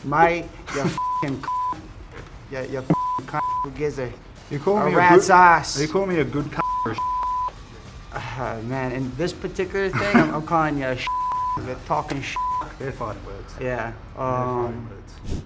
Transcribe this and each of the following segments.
Mate, you f***ing you f***ing cunt who gives a rat's ass. Are you calling me a good cunt or a Man, in this particular thing, I'm calling you a talking shit. They're fighting words. Yeah.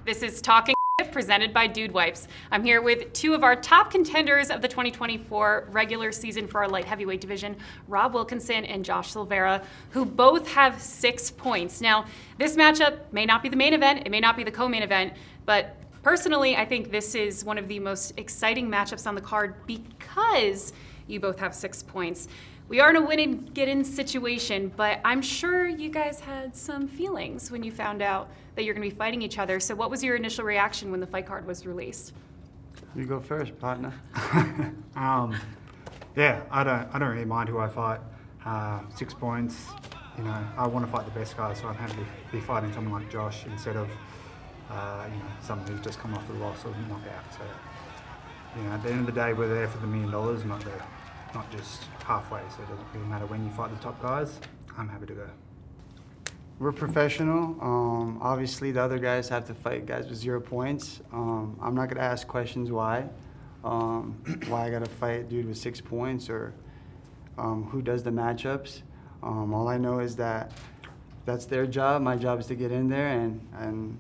This is Talking presented by Dude Wipes. I'm here with two of our top contenders of the 2024 regular season for our light heavyweight division, Rob Wilkinson and Josh Silveira, who both have 6 points. Now, this matchup may not be the main event, it may not be the co-main event, but personally, I think this is one of the most exciting matchups on the card because you both have 6 points. We are in a win and get in situation, but I'm sure you guys had some feelings when you found out that you're going to be fighting each other. So what was your initial reaction when the fight card was released? You go first, partner. Yeah, I don't really mind who I fight. 6 points, you know, I want to fight the best guy, so I'm happy to be fighting someone like Josh instead of someone who's just come off the loss or knockout. So, you know, at the end of the day, we're there for the $1 million, not just halfway. So it doesn't really matter when you fight the top guys. I'm happy to go. We're professional. Obviously, the other guys have to fight guys with 0 points. I'm not gonna ask questions why I gotta fight a dude with 6 points or who does the matchups. All I know is that that's their job. My job is to get in there, and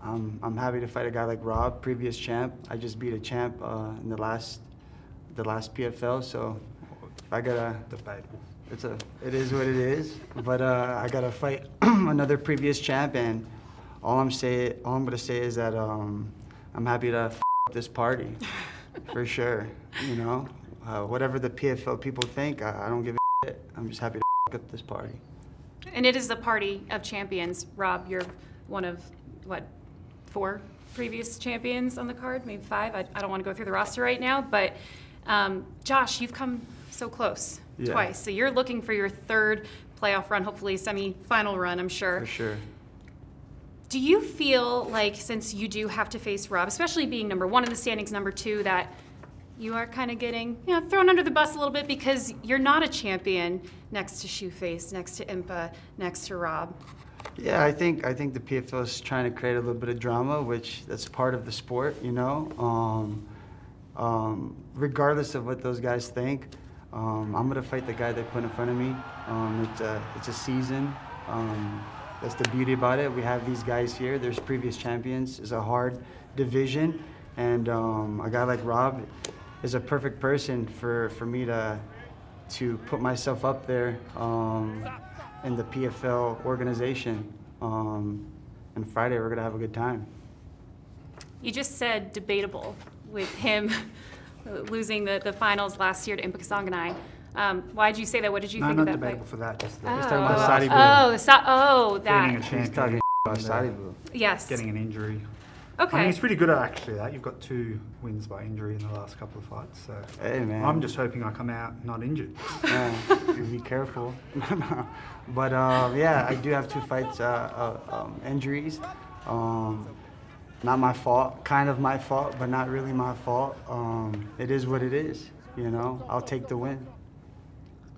I'm happy to fight a guy like Rob, previous champ. I just beat a champ in the last PFL, so if I gotta, Debatable. it is what it is. But I gotta fight another previous champ, and all I'm gonna say is that I'm happy to f this party, for sure. You know, whatever the PFL people think, I don't give a shit. I'm just happy to f up this party. And it is the party of champions. Rob, you're one of, what, 4 previous champions on the card? Maybe 5? I don't want to go through the roster right now, but Josh, you've come so close twice. So you're looking for your 3rd playoff run, hopefully semi-final run, I'm sure. For sure. Do you feel like, since you do have to face Rob, especially being number 1 in the standings, number 2, that you are kind of getting, thrown under the bus a little bit because you're not a champion next to Shoeface, next to Impa, next to Rob? Yeah, I think the PFL is trying to create a little bit of drama, which that's part of the sport, you know. Regardless of what those guys think, I'm gonna fight the guy they put in front of me. It's a season. That's the beauty about it. We have these guys here. There's previous champions. It's a hard division, and a guy like Rob is a perfect person for me to put myself up there in the PFL organization. And Friday we're gonna have a good time. You just said debatable with him losing the finals last year to Impa Kasanganai. Why did you say that? What did you think of that fight? Not debatable for that, just He's talking about Saudi Blue. That. being a He's champion. talking about Saudi Blue. Yes. Getting an injury. Okay. I mean, he's pretty good at actually that. You've got 2 wins by injury in the last couple of fights. So Hey, man. I'm just hoping I come out not injured. Yeah, you be careful. But yeah, I do have 2 fights, injuries. Not my fault, kind of my fault, but not really my fault. It is what it is, you know. I'll take the win.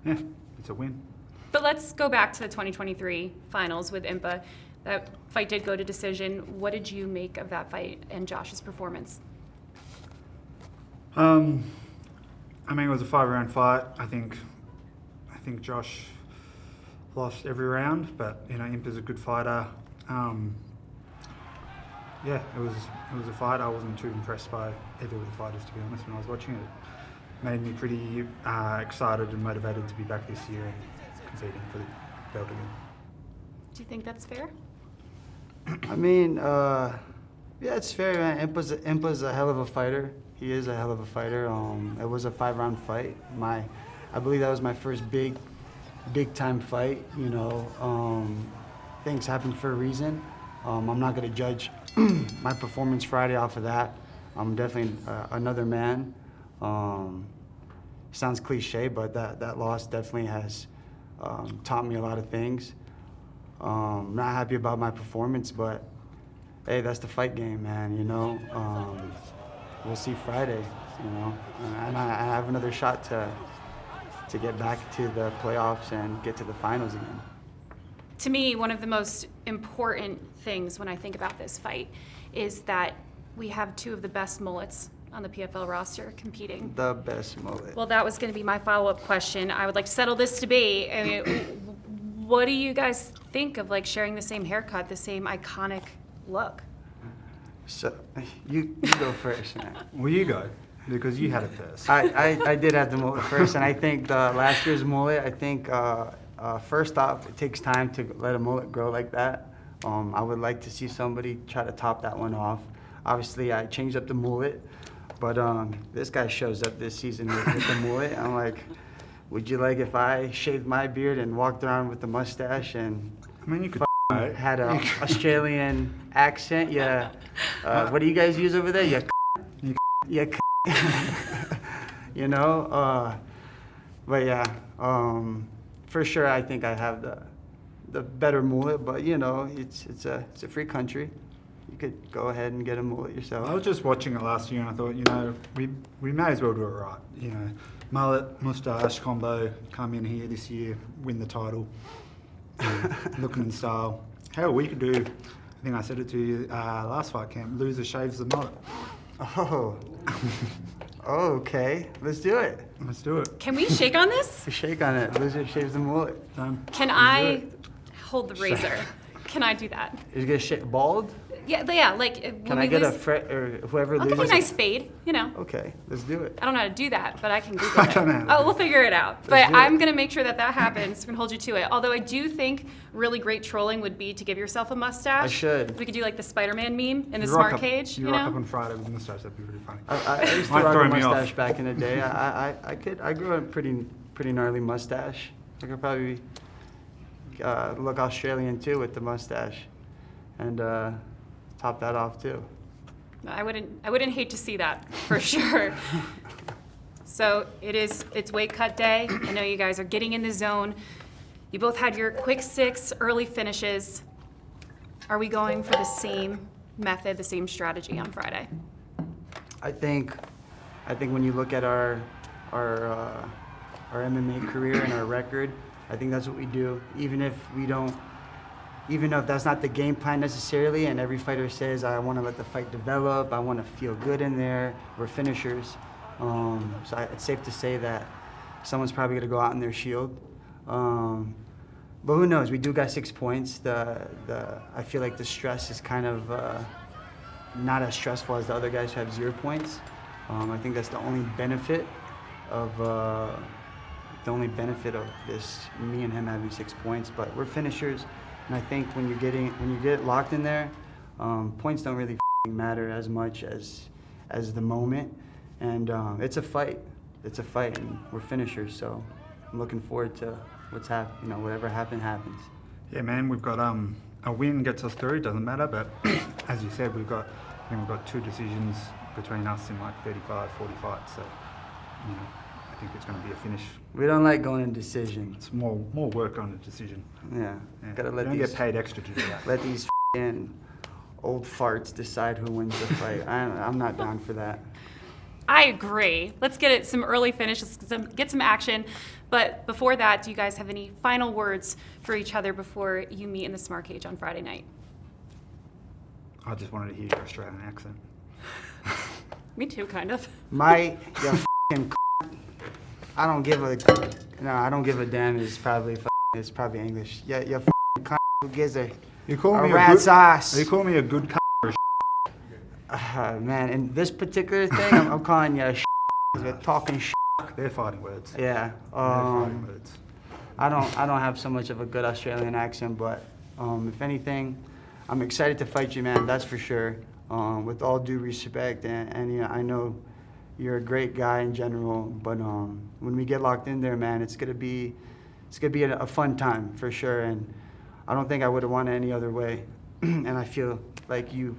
Yeah, it's a win. But let's go back to the 2023 finals with Impa. That fight did go to decision. What did you make of that fight and Josh's performance? I mean, it was a 5-round fight. I think Josh lost every round, but you know, Impa's a good fighter. Yeah, it was a fight. I wasn't too impressed by either of the fighters, to be honest, when I was watching it. It made me pretty excited and motivated to be back this year and competing for the belt again. Do you think that's fair? I mean, yeah, it's fair, man. Impa's a hell of a fighter. He is a hell of a fighter. It was a 5-round fight. I believe that was my first big time fight. You know, things happen for a reason. I'm not gonna judge my performance Friday off of that. I'm definitely another man. Sounds cliche, but that loss definitely has taught me a lot of things. I'm not happy about my performance, but hey, that's the fight game, man, you know. We'll see Friday, you know. And I have another shot to get back to the playoffs and get to the finals again. To me, one of the most important things when I think about this fight is that we have two of the best mullets on the PFL roster competing. The best mullet. Well, that was going to be my follow-up question. I would like to settle this debate. I mean, what do you guys think of like sharing the same haircut, the same iconic look? So, you go first, man. Well, you go, because you had it first. I did have the mullet first, and I think the last year's mullet, I think first off, it takes time to let a mullet grow like that. I would like to see somebody try to top that one off. Obviously, I changed up the mullet, but this guy shows up this season with the mullet. I'm like, would you like if I shaved my beard and walked around with the mustache and I mean, you could had an Australian accent? Yeah. What do you guys use over there? Yeah. You know? But yeah, for sure, I think I have the better mullet. But you know, it's a free country. You could go ahead and get a mullet yourself. I was just watching it last year and I thought, you know, we may as well do it right. You know, mullet, moustache combo, come in here this year, win the title, looking in style. Hell, we could do, I think I said it to you last fight camp, loser shaves the mullet. Oh. Okay, let's do it. Let's do it. Can we shake on this? Shake on it. Loser shaves the mullet. Done. Can I hold the razor? Can I do that? Is it gonna shake bald? Yeah, like when Can we I get lose, a fret or whoever I'll give you a loses? nice fade, you know. Okay, let's do it. I don't know how to do that, but I can Google it. I don't know how to Oh, we'll figure it out. Let's But do it. I'm going to make sure that happens. We're going to hold you to it. Although I do think really great trolling would be to give yourself a mustache. I should. We could do like the Spider-Man meme in the You smart rock up- cage, you rock up know? on Friday with a mustache, that'd be really funny. I used to Might rock throw a me off. mustache back in the day. I grew a pretty gnarly mustache. I could probably look Australian too with the mustache, and top that off too. I wouldn't hate to see that for sure. So it's weight cut day. I know you guys are getting in the zone. You both had your quick 6 early finishes. Are we going for the same method, the same strategy on Friday? I think when you look at our MMA career and our record, I think that's what we do. Even if that's not the game plan necessarily, and every fighter says, I want to let the fight develop, I want to feel good in there, we're finishers. So it's safe to say that someone's probably going to go out in their shield. But who knows? We do got 6 points. I feel like the stress is kind of not as stressful as the other guys who have 0 points. I think that's the only benefit of this, me and him having 6 points. But we're finishers. And I think when you get locked in there, points don't really matter as much as the moment. And it's a fight. It's a fight, and we're finishers. So I'm looking forward to whatever happens. Yeah, man, we've got a win gets us through. Doesn't matter, but as you said, we've got 2 decisions between us in like 35, 40 fights. So you know, I think it's going to be a finish. We don't like going in decision. It's more work on the decision. Yeah, Yeah. gotta let you don't these get paid extra to do that. let these old farts decide who wins the fight. I'm not down for that. I agree. Let's get some early finish, get some action. But before that, do you guys have any final words for each other before you meet in the smart cage on Friday night? I just wanted to hear your Australian accent. Me too, kind of. You f***ing I don't give a damn. It's probably English. Yeah, you f***ing who gives a You call me rat's ass. You call me a good Man, in this particular thing, I'm calling you a You're talking They're fighting words. Yeah. They're fighting words. I don't have so much of a good Australian accent, but if anything, I'm excited to fight you, man. That's for sure. With all due respect, and you know, I know you're a great guy in general, but when we get locked in there, man, it's gonna be a fun time for sure. And I don't think I would have won it any other way. And I feel like you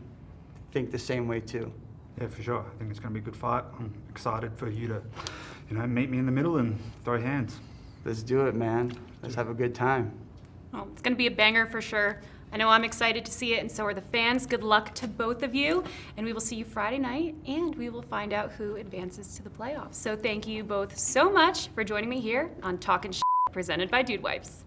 think the same way too. Yeah, for sure. I think it's going to be a good fight. I'm excited for you to, meet me in the middle and throw hands. Let's do it, man. Let's have a good time. Well, it's going to be a banger for sure. I know I'm excited to see it, and so are the fans. Good luck to both of you, and we will see you Friday night, and we will find out who advances to the playoffs. So thank you both so much for joining me here on Talkin' Shit, presented by Dude Wipes.